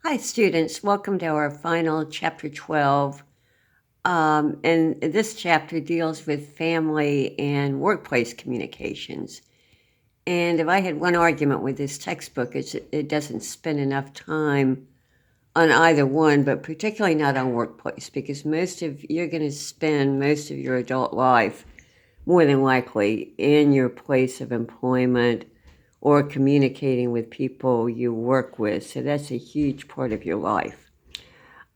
Hi, students. Welcome to our final chapter 12. And this chapter deals with family and workplace communications. And if I had one argument with this textbook, it doesn't spend enough time on either one, but particularly not on workplace, because you're going to spend most of your adult life, more than likely, in your place of employment or communicating with people you work with. So that's a huge part of your life.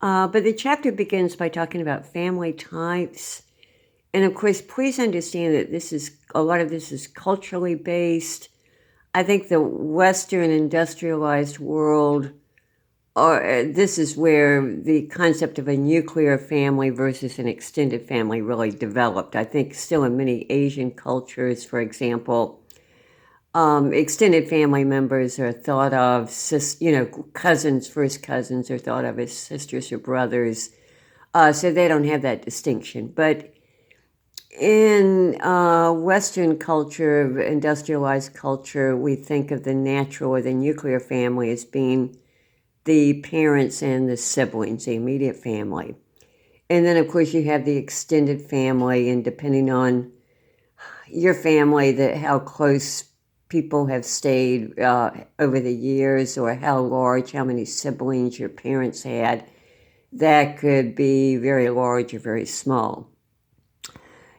But the chapter begins by talking about family types. And of course, please understand that a lot of this is culturally based. I think the Western industrialized world, this is where the concept of a nuclear family versus an extended family really developed. I think still in many Asian cultures, for example, extended family members are thought of, cousins, first cousins are thought of as sisters or brothers. So they don't have that distinction. But in Western culture, industrialized culture, we think of the natural or the nuclear family as being the parents and the siblings, the immediate family. And then, of course, you have the extended family, and depending on your family, how close people have stayed over the years, or how large, how many siblings your parents had, that could be very large or very small.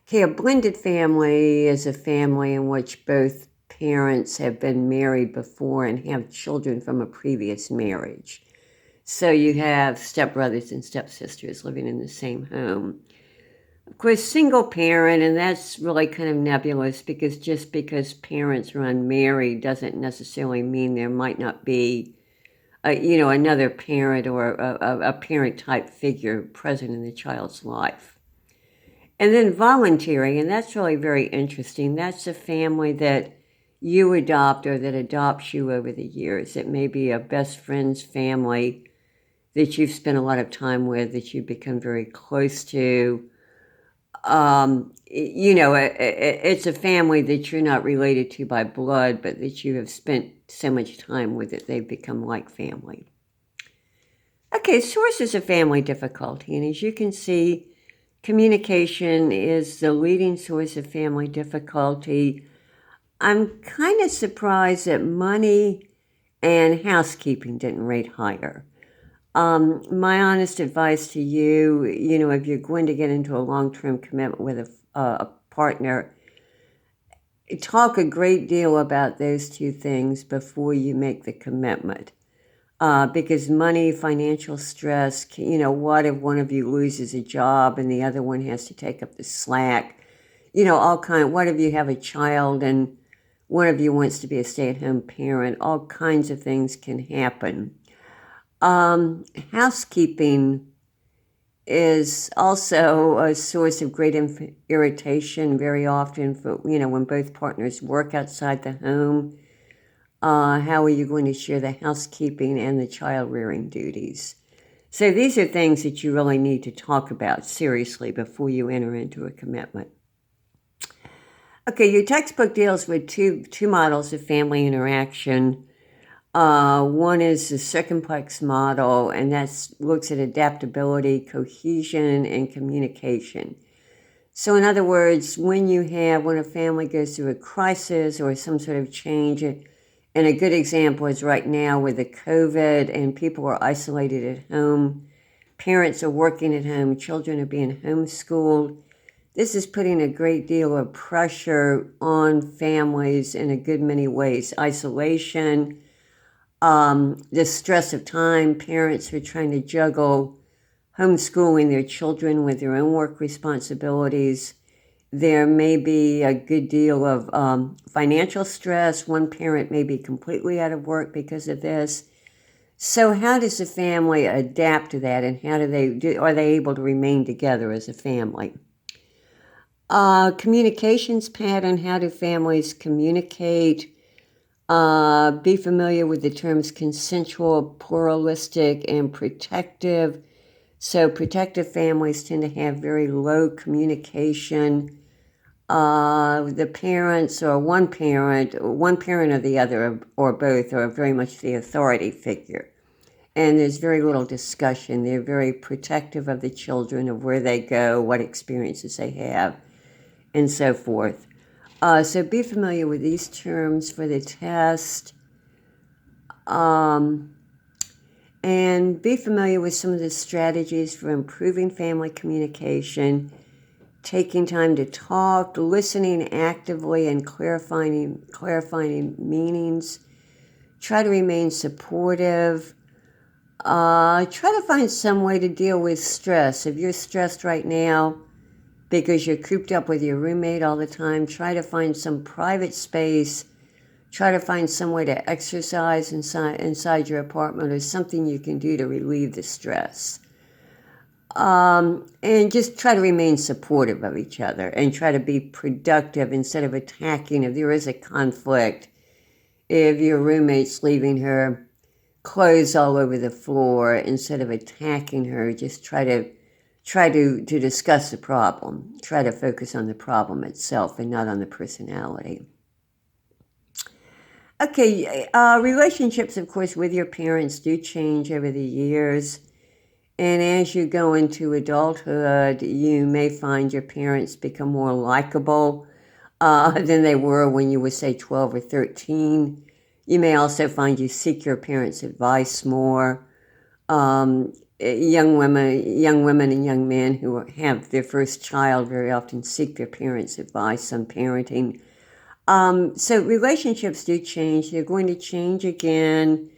Okay, a blended family is a family in which both parents have been married before and have children from a previous marriage. So you have stepbrothers and stepsisters living in the same home. Of course, single parent, and that's really kind of nebulous because just because parents are unmarried doesn't necessarily mean there might not be another parent or a parent type figure present in the child's life. And then voluntary, and that's really very interesting. That's a family that you adopt or that adopts you over the years. It may be a best friend's family that you've spent a lot of time with, that you've become very close to. It's a family that you're not related to by blood, but that you have spent so much time with that they've become like family. Okay, sources of family difficulty. And as you can see, communication is the leading source of family difficulty. I'm kind of surprised that money and housekeeping didn't rate higher. My honest advice to you, if you're going to get into a long-term commitment with a partner, talk a great deal about those two things before you make the commitment. Because money, financial stress, what if one of you loses a job and the other one has to take up the slack? What if you have a child and one of you wants to be a stay-at-home parent? All kinds of things can happen. Housekeeping is also a source of great irritation very often for, when both partners work outside the home. How are you going to share the housekeeping and the child rearing duties? So these are things that you really need to talk about seriously before you enter into a commitment. Okay, your textbook deals with two models of family interaction. One is the circumplex model, and that looks at adaptability, cohesion, and communication. So in other words, when a family goes through a crisis or some sort of change, and a good example is right now with the COVID and people are isolated at home, parents are working at home, children are being homeschooled. This is putting a great deal of pressure on families in a good many ways. Isolation, the stress of time, parents who are trying to juggle homeschooling their children with their own work responsibilities. There may be a good deal of financial stress. One parent may be completely out of work because of this. So how does the family adapt to that, and are they able to remain together as a family? Communications pattern, how do families communicate? Be familiar with the terms consensual, pluralistic, and protective. So protective families tend to have very low communication. The parents or one parent or the other or both are very much the authority figure. and there's very little discussion. They're very protective of the children, of where they go, what experiences they have, and so forth. So be familiar with these terms for the test. And be familiar with some of the strategies for improving family communication, taking time to talk, listening actively, and clarifying meanings. Try to remain supportive. Try to find some way to deal with stress. If you're stressed right now because you're cooped up with your roommate all the time, try to find some private space. Try to find some way to exercise inside your apartment, or something you can do to relieve the stress. And just try to remain supportive of each other and try to be productive instead of attacking. If there is a conflict, if your roommate's leaving her clothes all over the floor, instead of attacking her, just try to discuss the problem. Try to focus on the problem itself and not on the personality. Okay, relationships, of course, with your parents do change over the years. And as you go into adulthood, you may find your parents become more likable than they were when you were, say, 12 or 13. You may also find you seek your parents' advice more. Young women and young men who have their first child very often seek their parents' advice on parenting. So relationships do change. They're going to change again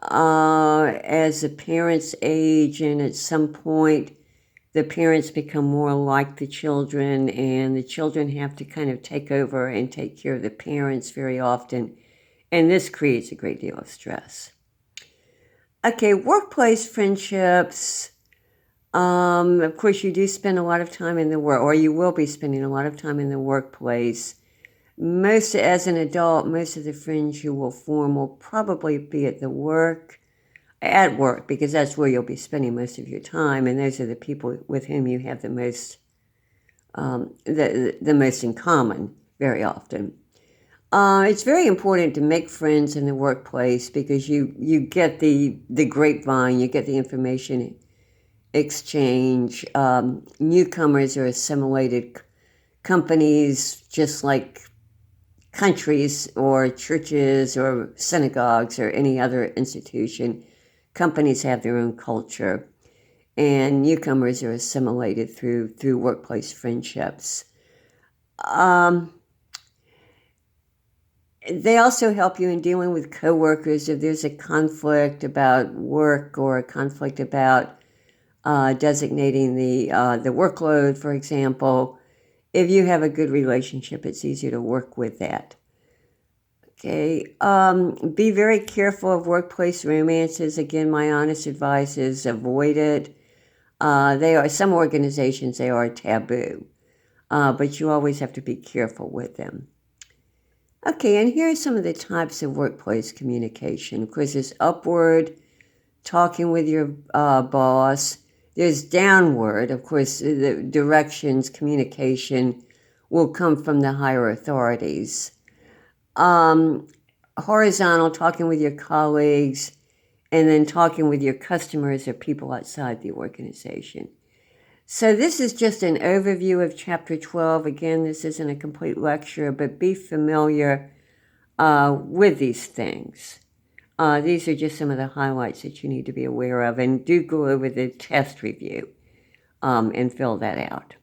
as the parents age, and at some point the parents become more like the children, and the children have to kind of take over and take care of the parents very often, and this creates a great deal of stress. Okay, workplace friendships. Of course, you do spend a lot of time in the work, or you will be spending a lot of time in the workplace. As an adult, most of the friends you will form will probably be at work, because that's where you'll be spending most of your time, and those are the people with whom you have the most in common very often. It's very important to make friends in the workplace because you get the grapevine, you get the information exchange. Newcomers are assimilated companies, just like countries or churches or synagogues or any other institution. Companies have their own culture, and newcomers are assimilated through workplace friendships. They also help you in dealing with coworkers if there's a conflict about work or a conflict about designating the workload, for example. If you have a good relationship, it's easier to work with that. Okay, be very careful of workplace romances. Again, my honest advice is avoid it. Some organizations, they are taboo, but you always have to be careful with them. Okay, and here are some of the types of workplace communication. Of course, there's upward, talking with your boss. There's downward. Of course, the directions, communication will come from the higher authorities. Horizontal, talking with your colleagues, and then talking with your customers or people outside the organization. So this is just an overview of Chapter 12. Again, this isn't a complete lecture, but be familiar with these things. These are just some of the highlights that you need to be aware of, and do go over the test review and fill that out.